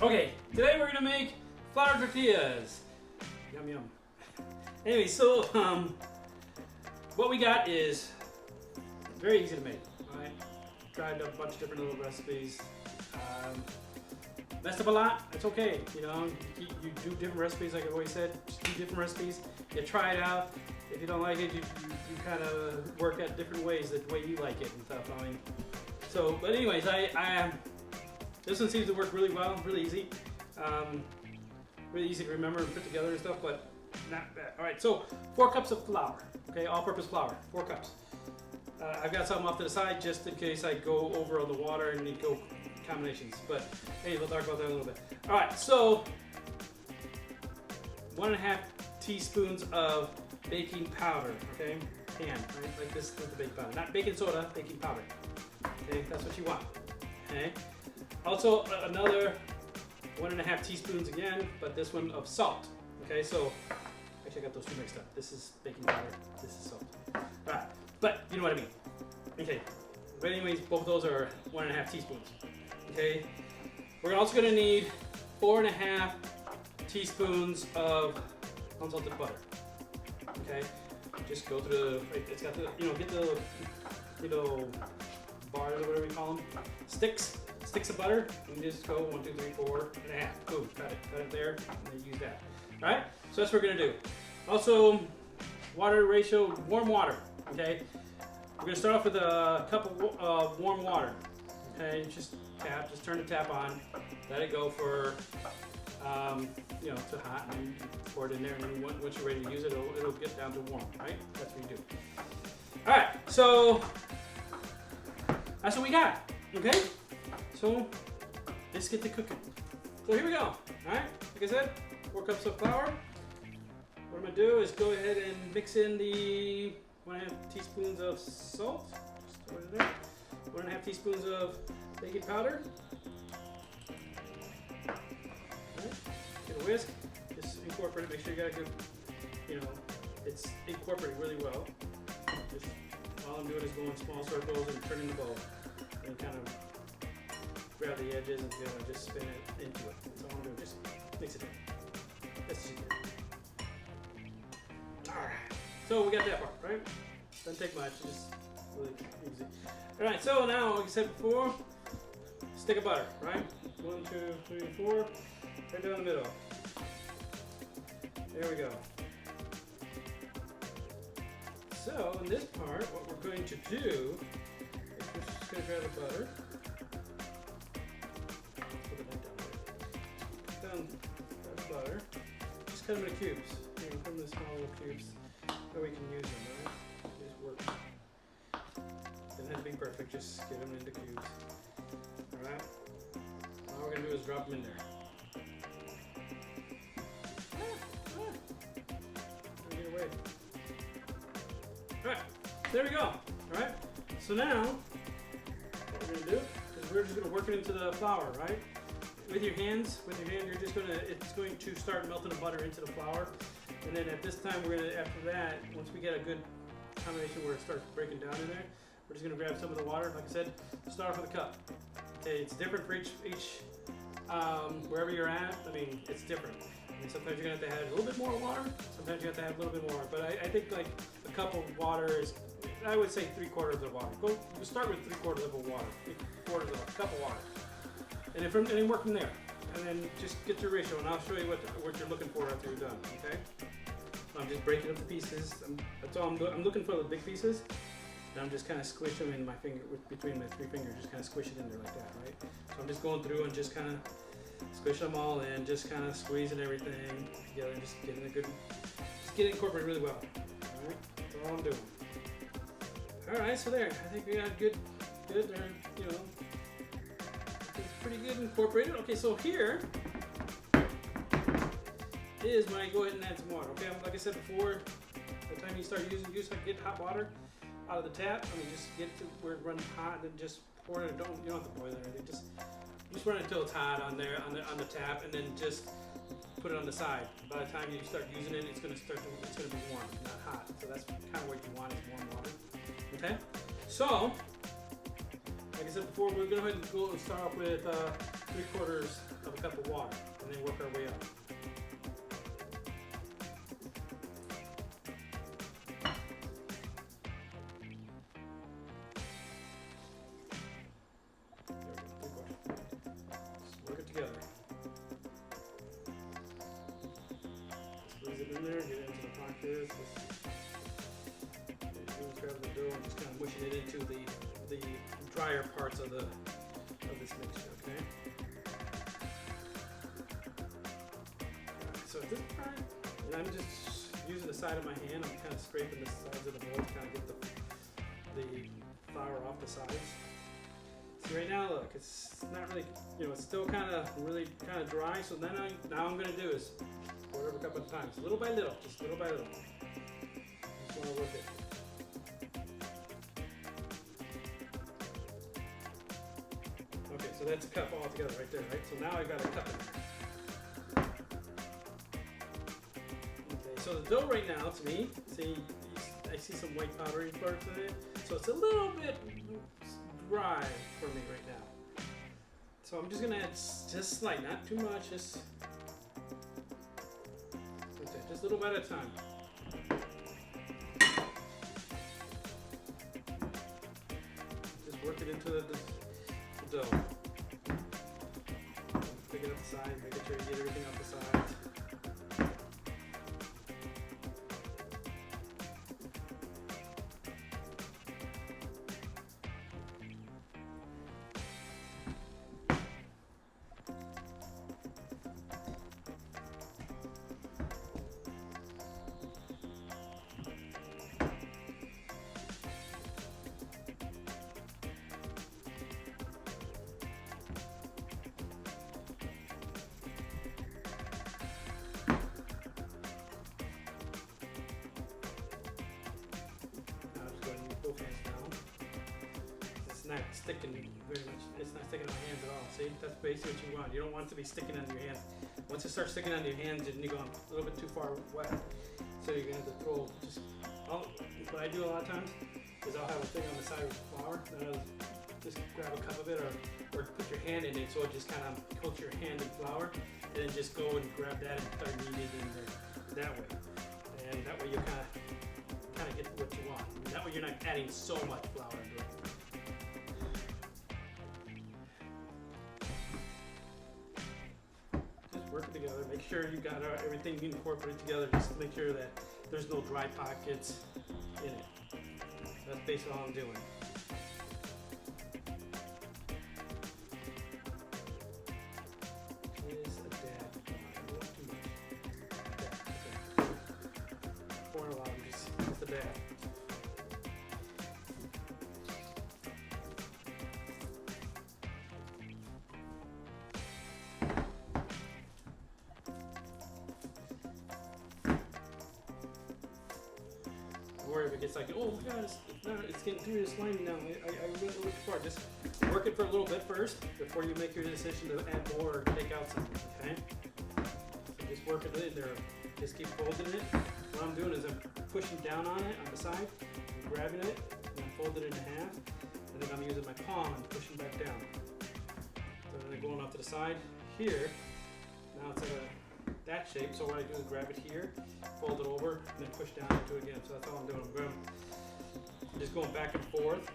Okay, today we're gonna make flour tortillas. Yum yum. Anyway, so what we got is very easy to make. All right, tried a bunch of different little recipes. Messed up a lot. It's okay. You know, you do different recipes, like I always said. Just do different recipes. You try it out. If you don't like it, you kind of work at different ways, the way you like it and stuff. I mean, so but anyways, this one seems to work really well, really easy. Really easy to remember and put together and stuff, but not bad. All right, so 4 cups of flour, okay, all-purpose flour, 4 cups. I've got some off to the side just in case I go over on the water and need to go combinations, but hey, we'll talk about that in a little bit. All right, so 1.5 teaspoons of baking powder, okay, pan, right, like this with the baking powder, not baking soda, baking powder, okay, that's what you want, okay. Also, another 1.5 teaspoons again, but this one of salt. Okay, so actually I got those two mixed up. This is baking powder, this is salt. Alright, but you know what I mean. Okay, but anyways, both of those are 1.5 teaspoons. Okay, we're also going to need 4.5 teaspoons of unsalted butter. Okay, just go through the, it's got the, get the, bars or whatever you call them, sticks of butter. You can just go 1, 2, 3, 4.5. Boom, cut it there, and then use that. All right, so that's what we're gonna do. Also, water ratio, warm water. Okay, we're gonna start off with a cup of warm water. Okay, just turn the tap on, let it go for, to hot, and you pour it in there, and then once you're ready to use it, it'll get down to warm. Right, that's what you do. All right, so that's what we got. Okay. So let's get to cooking. So here we go. All right, like I said, 4 cups of flour. What I'm gonna do is go ahead and mix in the 1.5 teaspoons of salt. Just throw it in there. 1.5 teaspoons of baking powder. All right, get a whisk. Just incorporate it. Make sure you got a good, it's incorporated really well. Just all I'm doing is going small circles and turning the bowl and kind of grab the edges and just spin it into it. That's all I'm doing, just mix it in. That's easy. Alright, so we got that part, right? Doesn't take much, just really easy. Alright, so now, like I said before, stick of butter, right? 1, 2, 3, 4, right down the middle. There we go. So, in this part, what we're going to do is we're just going to grab the butter. Down the butter. Just cut them into cubes. Cut them into small little cubes. So we can use them, right? Just work. Doesn't have to be perfect, just get them into cubes. Alright? All we're going to do is drop them in there. Get away. Alright, there we go. Alright, so now what we're going to do is we're just going to work it into the flour, right? With your hand, you're just going to, it's going to start melting the butter into the flour. And then at this time, we're going to, after that, once we get a good combination where it starts breaking down in there, we're just going to grab some of the water. Like I said, start off with a cup. Okay, it's different for each wherever you're at. I mean, it's different. I mean, sometimes you're going to have to add a little bit more water. Sometimes you have to have a little bit more. But I think like a cup of water is, I would say 3/4 of water. Go start with 3/4 of water, 3/4 of a cup of water, and then work from there. And then just get your ratio, and I'll show you what you're looking for after you're done. Okay? So I'm just breaking up the pieces. That's all I'm doing. I'm looking for the big pieces, and I'm just kind of squish them in my finger between my 3 fingers. Just kind of squish it in there like that, right? So I'm just going through and just kind of squish them all in, just kind of squeezing everything together, and just getting a good, just get it incorporated really well. All right, that's all I'm doing. All right, so there, I think we got good. There, it's pretty good incorporated. Okay, so here is when I go ahead and add some water. Okay, like I said before, by the time you start using, get hot water out of the tap. I mean, just get it to where it runs hot, and then just pour it. You don't have to boil it or anything. Just run it until it's hot on there on the tap, and then just put it on the side. By the time you start using it, it's gonna be warm, not hot. So that's kind of what you want, is warm water. Okay, so like I said before, we're going to go ahead and start off with 3/4 of a a cup of water, and then work our way up. Work it together. Squeeze it in there, get it into the pocket. Just grab the dough and just kind of mushing it into the drier parts of this mixture. Okay. So at this part, and I'm just using the side of my hand. I'm kind of scraping the sides of the bowl to kind of get the flour off the sides. See right now, look, it's not really, it's still really kind of dry. So then now I'm going to do is pour it over a couple of times, little by little, just little by little. Just want to work it. Okay, so that's a cup all together right there, right? So now I got a cup in there. Okay, so the dough right now, to me, see, I see some white powdery parts in it. So it's a little bit dry for me right now. So I'm just gonna add just slight, not too much, just a little bit at a time. Just work it into the dough. Pick it up the side, making sure you get everything off the sides. It's not sticking very much. It's not sticking on my hands at all. See, that's basically what you want. You don't want it to be sticking on your hands. Once it starts sticking on your hands, then you're going a little bit too far wet. So you're gonna have to throw what I do a lot of times is I'll have a thing on the side of the flour, and I'll just grab a cup of it, or put your hand in it, so it just kind of coats your hand in flour, and then just go and grab that and start kneading it in there that way. And that way you kind of get what you want. And that way you're not adding so much flour into it. Just work it together. Make sure you got everything incorporated together. Just make sure that there's no dry pockets in it. That's basically all I'm doing. Is a dab. Not too much. Okay. Pour a lot. Just a dab. Or if it gets like, oh my god, it's getting too slimy now. I went a little too far. Just work it for a little bit first before you make your decision to add more or take out something, okay? So just work it in there. Just keep folding it. What I'm doing is I'm pushing down on it on the side, I'm grabbing it, and I'm folding it in half, and then I'm using my palm and pushing back down. So then going off to the side here, now it's at that shape, so what I do is grab it here, fold it over, and then push down into it again. So that's all I'm doing. I'm just going back and forth.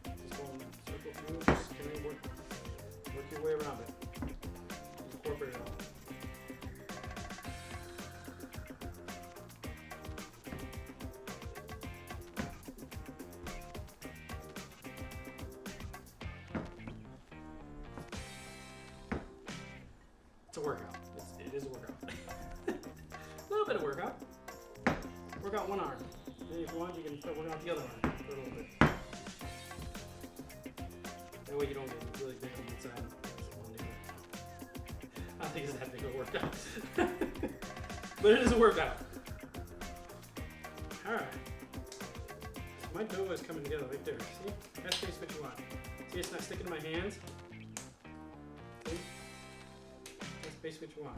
Just going circle through, just kind of work your way around it. Incorporate it all. It's a workout. It is a workout. A little bit of workout. Work out one arm. And if you want, you can start working out the other arm for a little bit. That way you don't get really big on one side. I don't think it's that big of a workout. But it is a workout. Alright. My dough is coming together right there. See? That's basically what you want. See, it's not sticking to my hands. See? Basically what you want.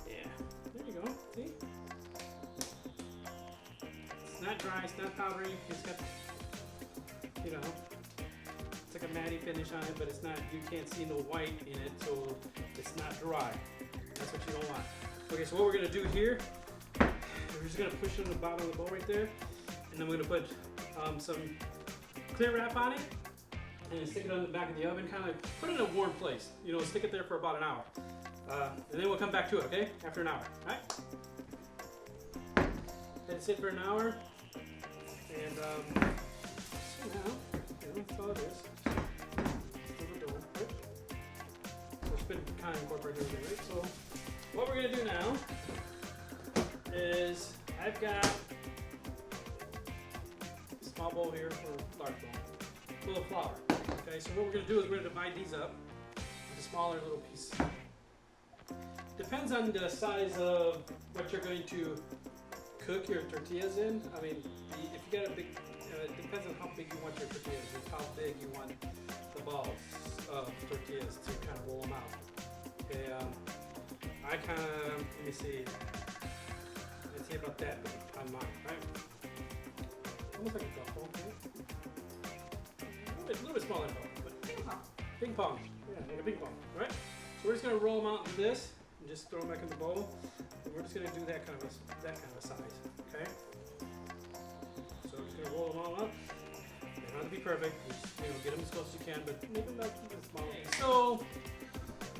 Yeah, there you go, see? It's not dry, it's not powdery, it's got, a matty finish on it, but it's not. You can't see no white in it, so it's not dry. That's what you don't want. Okay, so what we're gonna do here, we're just gonna push it on the bottom of the bowl right there, and then we're gonna put some clear wrap on it, and stick it on the back of the oven. Kind of put it in a warm place. You know, stick it there for about an hour, and then we'll come back to it. Okay, after an hour. All right. Let it sit for an hour, and so now, that's all it is. So it's been kind of incorporated over there, right? So what we're gonna do now is I've got a small bowl here, or large bowl, full of flour. Okay, so what we're gonna do is we're gonna divide these up into smaller little pieces. Depends on the size of what you're going to cook your tortillas in. I mean, if you got a big, it depends on how big you want your tortillas, and how big you want the balls of tortillas to kind of roll them out. Okay, I kind of, let me see about that big on mine, right? Almost like a golf ball, okay? A little bit smaller than golf, but ping pong. Ping pong, yeah, like a ping pong, right? So we're just gonna roll them out into this and just throw them back in the bowl. And we're just gonna do that kind of a size, okay? So we're just gonna roll them all up. They don't have to be perfect. Just, get them as close as you can, but make them not too small. So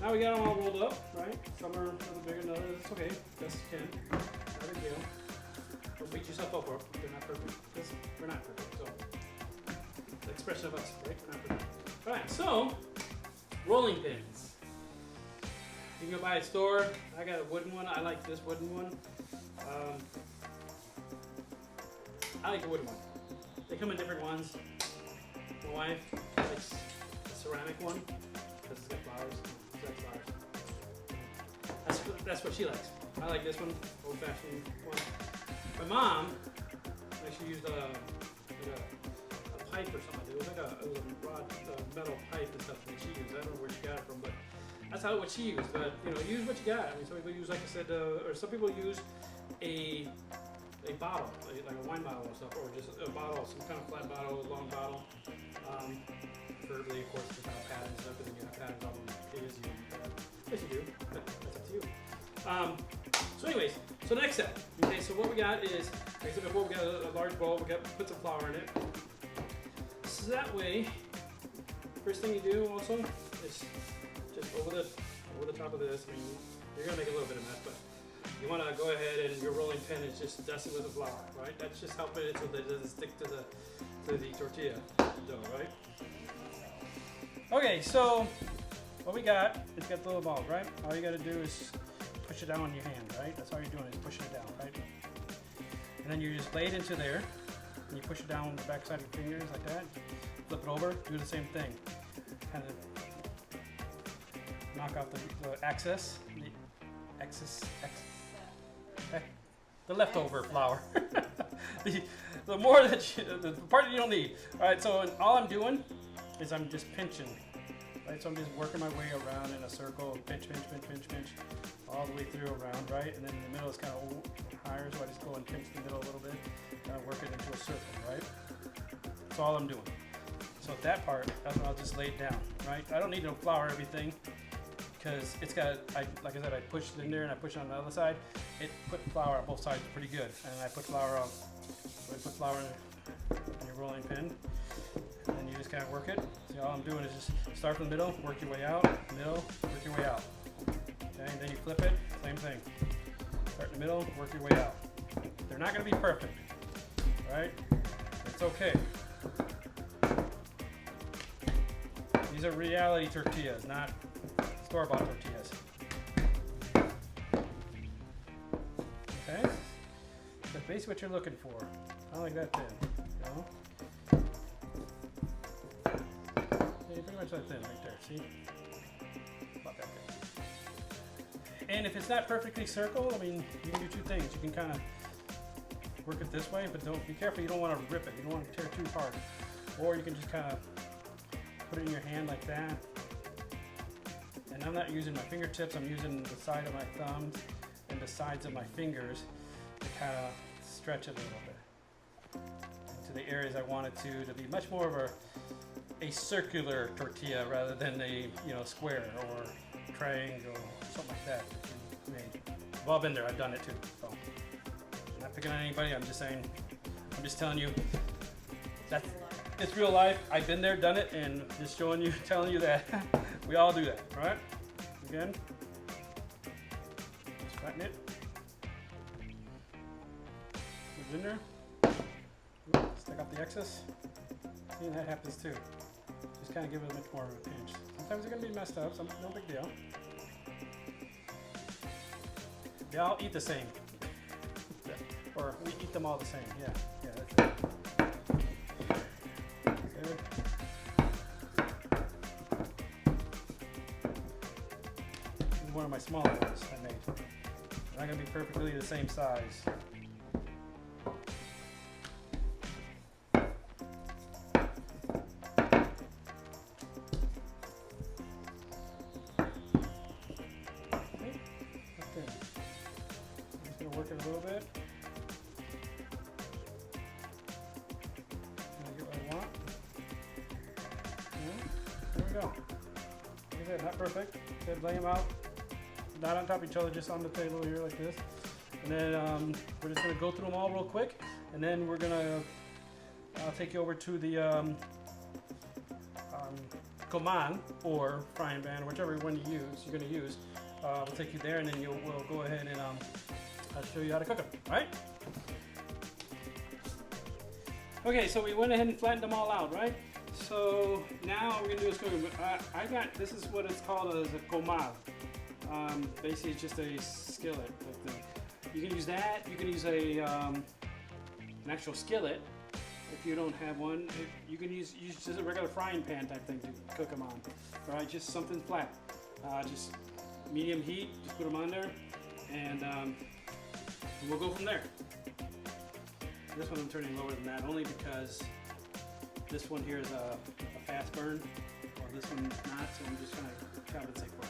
now we got them all rolled up, right? Some are a little bigger than others. It's okay, best you can. Not a big deal. Don't beat yourself up for it. They're not perfect. Because we're not perfect. So the expression of us, right? We're not perfect. All right. So rolling pins. You can go buy a store. I got a wooden one. I like this wooden one. I like the wooden one. They come in different ones. My wife likes the ceramic one because it's got flowers. That's what she likes. I like this one, old-fashioned one. My mom actually used a pipe or something. It was like a rod, metal pipe and stuff that she used. I don't know where she got it from, but that's what she used. But use what you got. I mean, some people use, like I said, or some people use a bottle, like a wine bottle or stuff, or just a bottle, some kind of flat bottle, long bottle. Preferably, of course, without patterns and stuff, because you have patterns on them. Yes, you do. That's up to you. So anyways, so next step. Okay, so what we got is, like I said before, we got a large bowl. We got put some flour in it. So that way, first thing you do also is just over the top of this. I mean, you're gonna make a little bit of mess, but you want to go ahead and your rolling pin is just dust it with the flour, right? That's just helping it so that it doesn't stick to the tortilla dough, right? Okay, so what we got is got the little balls, right? All you got to do is push it down on your hand, right? That's all you're doing is pushing it down, right? And then you just lay it into there, and you push it down on the back side of your fingers like that. Flip it over, do the same thing. Kind of knock off the excess, the leftover flour. the more that the part that you don't need. All right, so all I'm doing is I'm just pinching. Right, so I'm just working my way around in a circle, pinch, all the way through around, right? And then in the middle is kind of higher, so I just go and pinch the middle a little bit, work it into a circle, right? That's all I'm doing. So that part, I'll just lay it down, right? I don't need to flour everything, because it's got, like I said, I pushed it in there and I pushed it on the other side. It put flour on both sides pretty good, and I put flour on. So I put flour in your rolling pin, and then you just kind of work it. See, all I'm doing is just start from the middle, work your way out, middle, work your way out. Okay, and then you flip it, same thing. Start in the middle, work your way out. They're not going to be perfect, right? It's okay. These are reality tortillas, not store-bought tortillas. Okay? That's basically what you're looking for. I like that thin, Yeah, pretty much that thin right there, see? About that thin. And if it's not perfectly circle, I mean, you can do two things. You can kind of work it this way, but be careful, you don't want to rip it. You don't want to tear too hard. Or you can just kind of put it in your hand like that. And I'm not using my fingertips, I'm using the side of my thumbs and the sides of my fingers to kind of stretch it a little bit into the areas I want it to be much more of a circular tortilla rather than a square or triangle, something like that. I mean, we've all been there. I've done it too. So I'm not picking on anybody. I'm just saying. I'm just telling you that it's real life. I've been there, done it, and just showing you, telling you that we all do that, right? Again, just flatten it. Put it in there. Take off the excess. And that happens too. Just kind of give it a bit more of a pinch. Sometimes they're going to be messed up, no big deal. They all eat the same. Or we eat them all the same. Yeah, that's it. Good. This is one of my smaller ones I made. They're not going to be perfectly the same size. Work it a little bit. I get what I want. Yeah, there we go. Look at that, not perfect. Good, lay them out. Not on top of each other, just on the table here like this. And then we're just gonna go through them all real quick. And then we're gonna, I'll take you over to the coman or frying pan, or whichever one you're gonna use. We'll take you there, and then we'll go ahead and I'll show you how to cook them, right? Okay, so we went ahead and flattened them all out, right? So now what we're gonna do is cook them. This is what it's called as a comal. Basically, it's just a skillet. You can use that. You can use an actual skillet if you don't have one. You can use just a regular frying pan type thing to cook them on, right? Just something flat. Just medium heat. Just put them on there, and we'll go from there. This one I'm turning lower than that only because this one here is a fast burn, while this one's not, so I'm just trying to compensate for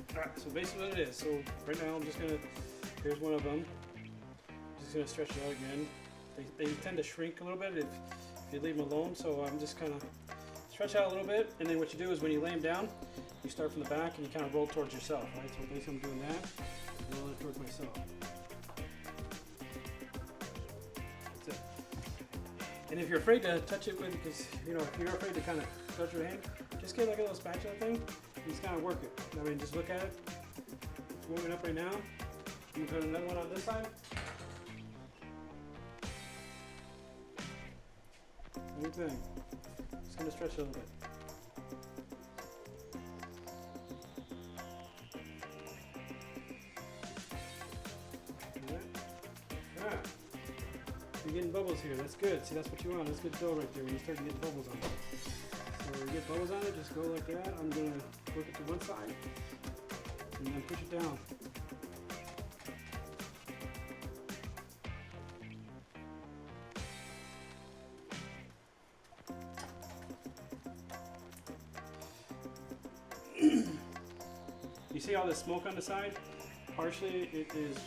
it. Alright, so basically what it is, so right now I'm just going to, here's one of them, just going to stretch it out again. They tend to shrink a little bit if you leave them alone, so I'm just kind of stretch out a little bit, and then what you do is when you lay them down, you start from the back and you kind of roll towards yourself, right? So basically I'm doing that, roll it towards myself. That's it. And if you're afraid to touch it with, because if you're afraid to kind of touch your hand, just get like a little spatula thing and just kind of work it. I mean, just look at it. It's warming up right now. I'm gonna put another one on this side. Same thing. Just gonna stretch it a little bit. You're getting bubbles here. That's good. See, that's what you want. That's good dough right there when you start getting bubbles on it. So when you get bubbles on it, just go like that. I'm going to work it to one side and then push it down. You see all the smoke on the side? Partially it is,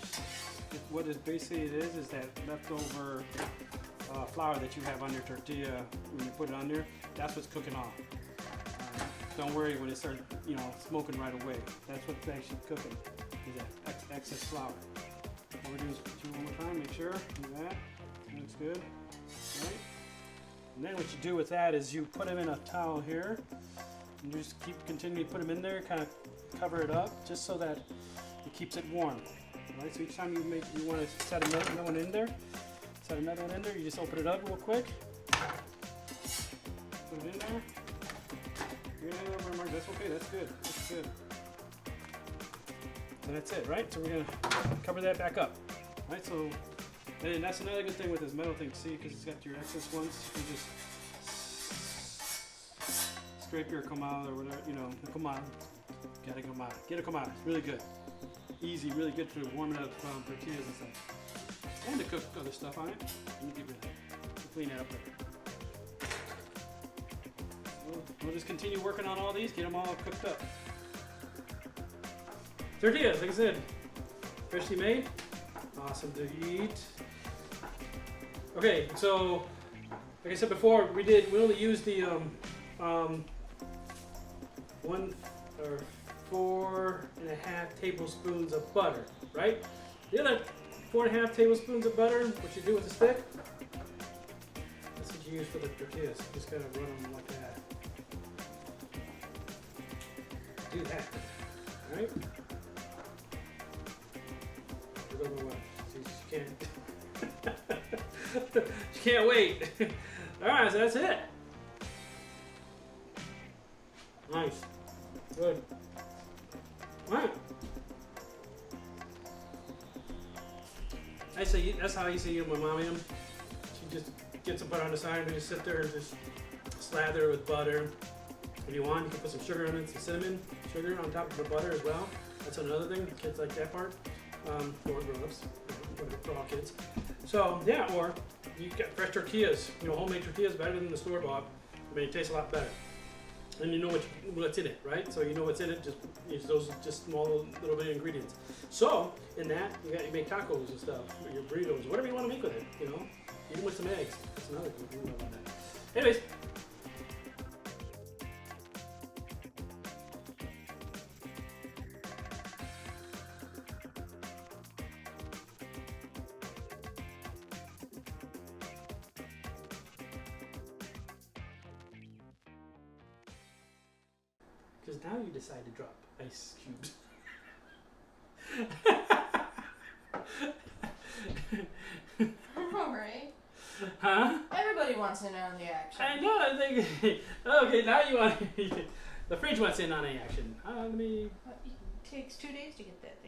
what is basically it is that leftover flour that you have on your tortilla when you put it on there. That's what's cooking off. Don't worry when it starts, smoking right away. That's what's actually cooking, is that excess flour. What we're doing is put you one more time, make sure, do that. Looks good. Right? And then what you do with that is you put them in a towel here, and you just continue to put them in there, kind of cover it up, just so that it keeps it warm. Right? So each time you want to set another one in there, you just open it up real quick, put it in there. That's okay, that's good, that's good. And that's it, right? So we're gonna cover that back up, right? So, and that's another good thing with this metal thing, see, because it's got your excess ones. You just scrape your comal or whatever, the comal. Get a comal. Get a comal. It's really good. Easy, really good for warming up tortillas and stuff. And to cook other stuff on it. Let me get rid of that. Clean it up later. We'll just continue working on all these, get them all cooked up. Tortillas, like I said, freshly made, awesome to eat. Okay, so Like I said before, we only used the 4.5 tablespoons of butter, right? The other 4.5 tablespoons of butter, what you do with the stick, that's what you use for the tortillas. You just gotta run them like that. Do that, right? We're going away. She can't. She can't wait. All right, so that's it. Nice. Good. All right. That's how I used to eat with my mom and them. She just gets some butter on the side and we just sit there and just slather it with butter. If you want, you can put some sugar on it, some cinnamon sugar on top of the butter as well. That's another thing. Kids like that part. For grown-ups, for all kids. So yeah, or you get fresh tortillas. You know, homemade tortillas better than the store-bought. I mean, it tastes a lot better. And you know what's in it, right? So you know what's in it. Just use those just small little bit of ingredients. So in that, you make tacos and stuff, or your burritos, whatever you want to make with it. You know, even with some eggs. That's another good thing about that. Anyways. Because now you decide to drop ice cubes. Alright. Huh? Everybody wants in on the action. I know, I think. Okay, now you want. The fridge wants in on the action. Let me. It takes 2 days to get that thing.